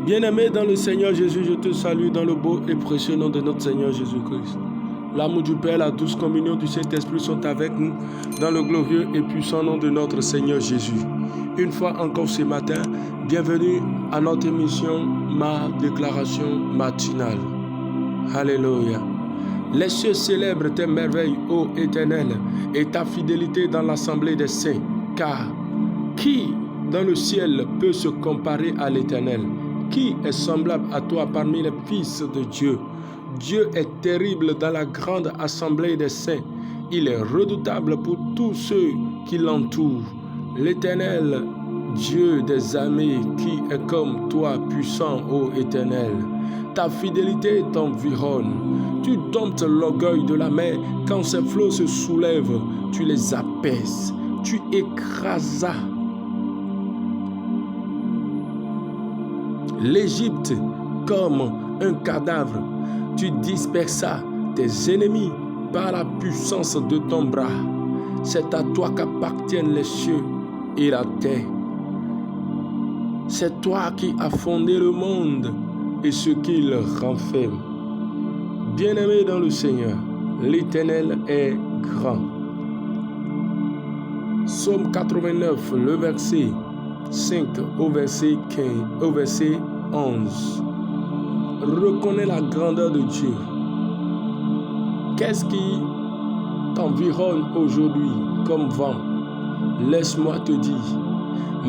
Bien-aimé dans le Seigneur Jésus, je te salue dans le beau et précieux nom de notre Seigneur Jésus-Christ. L'amour du Père, la douce communion du Saint-Esprit sont avec nous dans le glorieux et puissant nom de notre Seigneur Jésus. Une fois encore ce matin, bienvenue à notre émission, ma déclaration matinale. Alléluia. Les cieux célèbrent tes merveilles, ô Éternel, et ta fidélité dans l'assemblée des saints. Car qui dans le ciel peut se comparer à l'Éternel? Qui est semblable à toi parmi les fils de Dieu? Dieu est terrible dans la grande assemblée des saints. Il est redoutable pour tous ceux qui l'entourent. L'Éternel, Dieu des armées, qui est comme toi, puissant, ô Éternel. Ta fidélité t'environne. Tu domptes l'orgueil de la mer. Quand ses flots se soulèvent, tu les apaises. Tu écrasas l'Égypte comme un cadavre. Tu dispersas tes ennemis par la puissance de ton bras. C'est à toi qu'appartiennent les cieux et la terre. C'est toi qui as fondé le monde et ce qu'il renferme. Bien-aimé dans le Seigneur, l'Éternel est grand. Psaume 89, le verset 5 au verset 11. Reconnais la grandeur de Dieu. Qu'est-ce qui t'environne aujourd'hui comme vent? Laisse-moi te dire,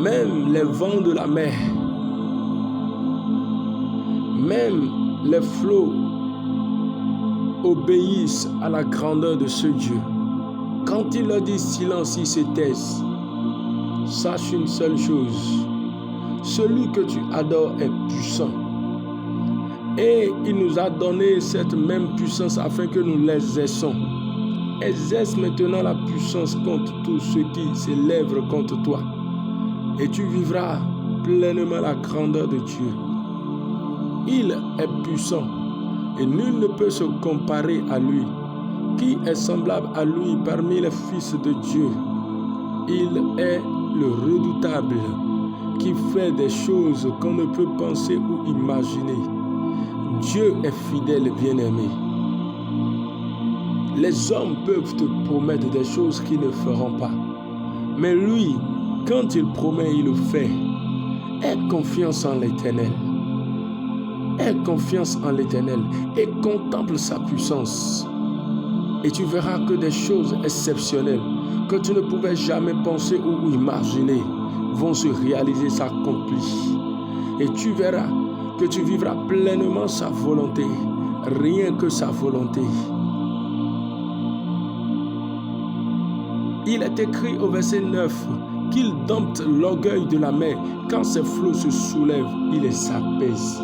même les vents de la mer, même les flots obéissent à la grandeur de ce Dieu. Quand il leur dit silence, ils se taisent. Sache une seule chose, celui que tu adores est puissant. Et il nous a donné cette même puissance afin que nous l'exerçons. Exerce maintenant la puissance contre tous ceux qui s'élèvent contre toi. Et tu vivras pleinement la grandeur de Dieu. Il est puissant et nul ne peut se comparer à lui. Qui est semblable à lui parmi les fils de Dieu? Il est le redoutable qui fait des choses qu'on ne peut penser ou imaginer. Dieu est fidèle, bien-aimé. Les hommes peuvent te promettre des choses qu'ils ne feront pas. Mais lui, quand il promet, il le fait. Aie confiance en l'Éternel. Aie confiance en l'Éternel et contemple sa puissance. Et tu verras que des choses exceptionnelles que tu ne pouvais jamais penser ou imaginer vont se réaliser, s'accomplir. Et tu verras que tu vivras pleinement sa volonté, rien que sa volonté. Il est écrit au verset 9 qu'il dompte l'orgueil de la mer. Quand ses flots se soulèvent, il les apaise.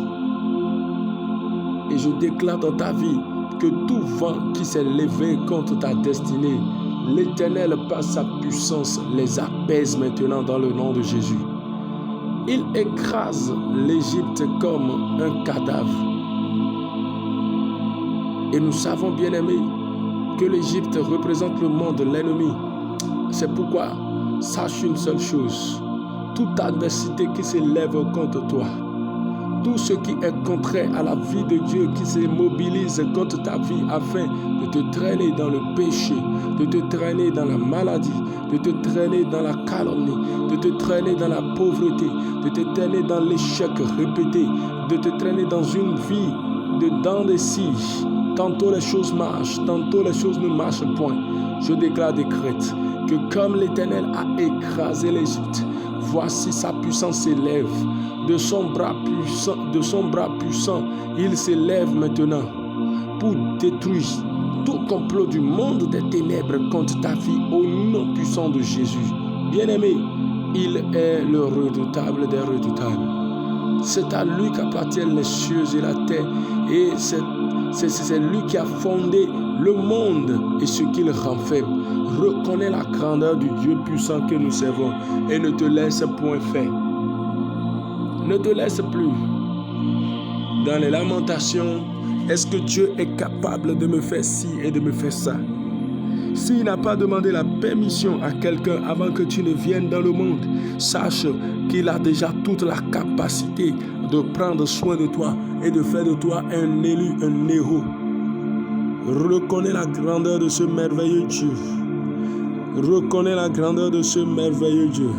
Et je déclare dans ta vie que tout vent qui s'est levé contre ta destinée, l'Éternel par sa puissance les apaise maintenant dans le nom de Jésus. Il écrase l'Égypte comme un cadavre. Et nous savons, bien-aimés, que l'Égypte représente le monde, l'ennemi. C'est pourquoi, sache une seule chose, toute adversité qui s'élève contre toi, tout ce qui est contraire à la vie de Dieu, qui se mobilise contre ta vie afin de te traîner dans le péché, de te traîner dans la maladie, de te traîner dans la calomnie, de te traîner dans la pauvreté, de te traîner dans l'échec répété, de te traîner dans une vie de dents de scie. Tantôt les choses marchent, tantôt les choses ne marchent point. Je déclare, décrète que comme l'Éternel a écrasé l'Égypte, voici sa puissance s'élève. De son bras puissant, il s'élève maintenant pour détruire tout complot du monde des ténèbres contre ta vie au nom puissant de Jésus. Bien-aimé, il est le redoutable des redoutables. C'est à lui qu'appartiennent les cieux et la terre, et c'est lui qui a fondé le monde et ce qu'il renferme. Reconnais la grandeur du Dieu puissant que nous servons et ne te laisse point faire. Ne te laisse plus dans les lamentations. Est-ce que Dieu est capable de me faire ci et de me faire ça? S'il n'a pas demandé la permission à quelqu'un avant que tu ne viennes dans le monde, sache qu'il a déjà toute la capacité de prendre soin de toi et de faire de toi un élu, un héros. Reconnais la grandeur de ce merveilleux Dieu. Reconnais la grandeur de ce merveilleux Dieu.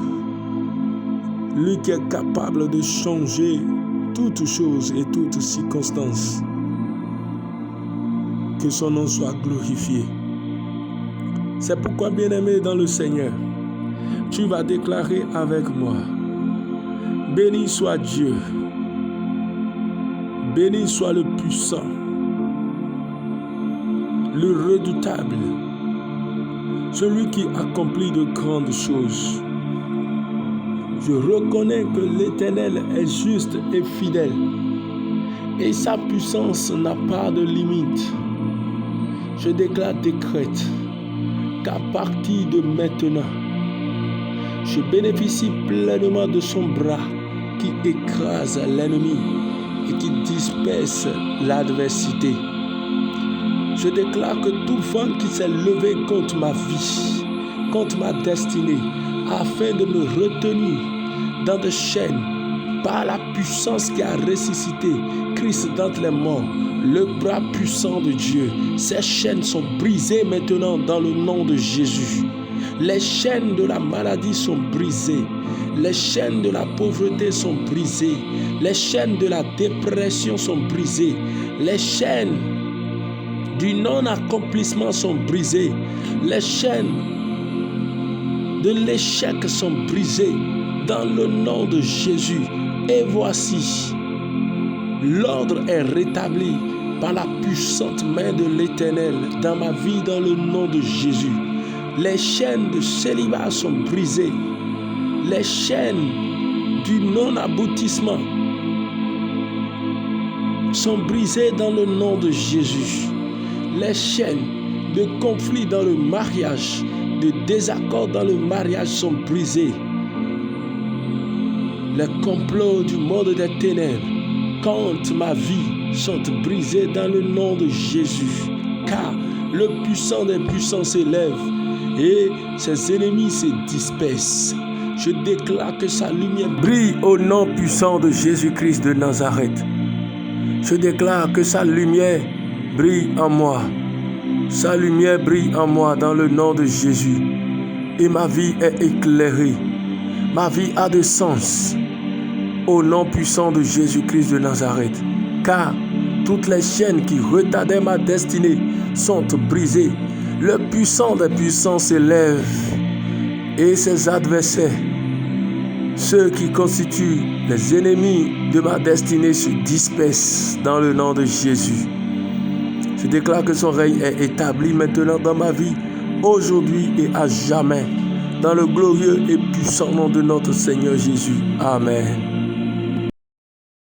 Lui qui est capable de changer toutes choses et toutes circonstances. Que son nom soit glorifié. C'est pourquoi, bien-aimé dans le Seigneur, tu vas déclarer avec moi: béni soit Dieu, béni soit le puissant, le redoutable, celui qui accomplit de grandes choses. Je reconnais que l'Éternel est juste et fidèle, et sa puissance n'a pas de limite. Je décrète qu'à partir de maintenant, je bénéficie pleinement de son bras qui écrase l'ennemi et qui disperse l'adversité. Je déclare que tout vent qui s'est levé contre ma vie, contre ma destinée, afin de me retenir dans des chaînes, par la puissance qui a ressuscité Christ d'entre les morts, le bras puissant de Dieu, ces chaînes sont brisées maintenant dans le nom de Jésus. Les chaînes de la maladie sont brisées. Les chaînes de la pauvreté sont brisées. Les chaînes de la dépression sont brisées. Les chaînes du non-accomplissement sont brisées. Les chaînes de l'échec sont brisées dans le nom de Jésus. Et voici, l'ordre est rétabli par la puissante main de l'Éternel dans ma vie dans le nom de Jésus. Les chaînes de célibat sont brisées. Les chaînes du non-aboutissement sont brisées dans le nom de Jésus. Les chaînes de conflit dans le mariage, de désaccord dans le mariage sont brisées. Les complots du monde des ténèbres contre ma vie sont brisés dans le nom de Jésus. Car le puissant des puissants s'élève et ses ennemis se dispersent. Je déclare que sa lumière brille au nom puissant de Jésus-Christ de Nazareth. Je déclare que sa lumière brille en moi. Sa lumière brille en moi dans le nom de Jésus. Et ma vie est éclairée. Ma vie a de sens. Au nom puissant de Jésus-Christ de Nazareth. Car toutes les chaînes qui retardaient ma destinée sont brisées. Le puissant des puissants s'élève et ses adversaires, ceux qui constituent les ennemis de ma destinée, se dispersent dans le nom de Jésus. Je déclare que son règne est établi maintenant dans ma vie, aujourd'hui et à jamais, dans le glorieux et puissant nom de notre Seigneur Jésus. Amen.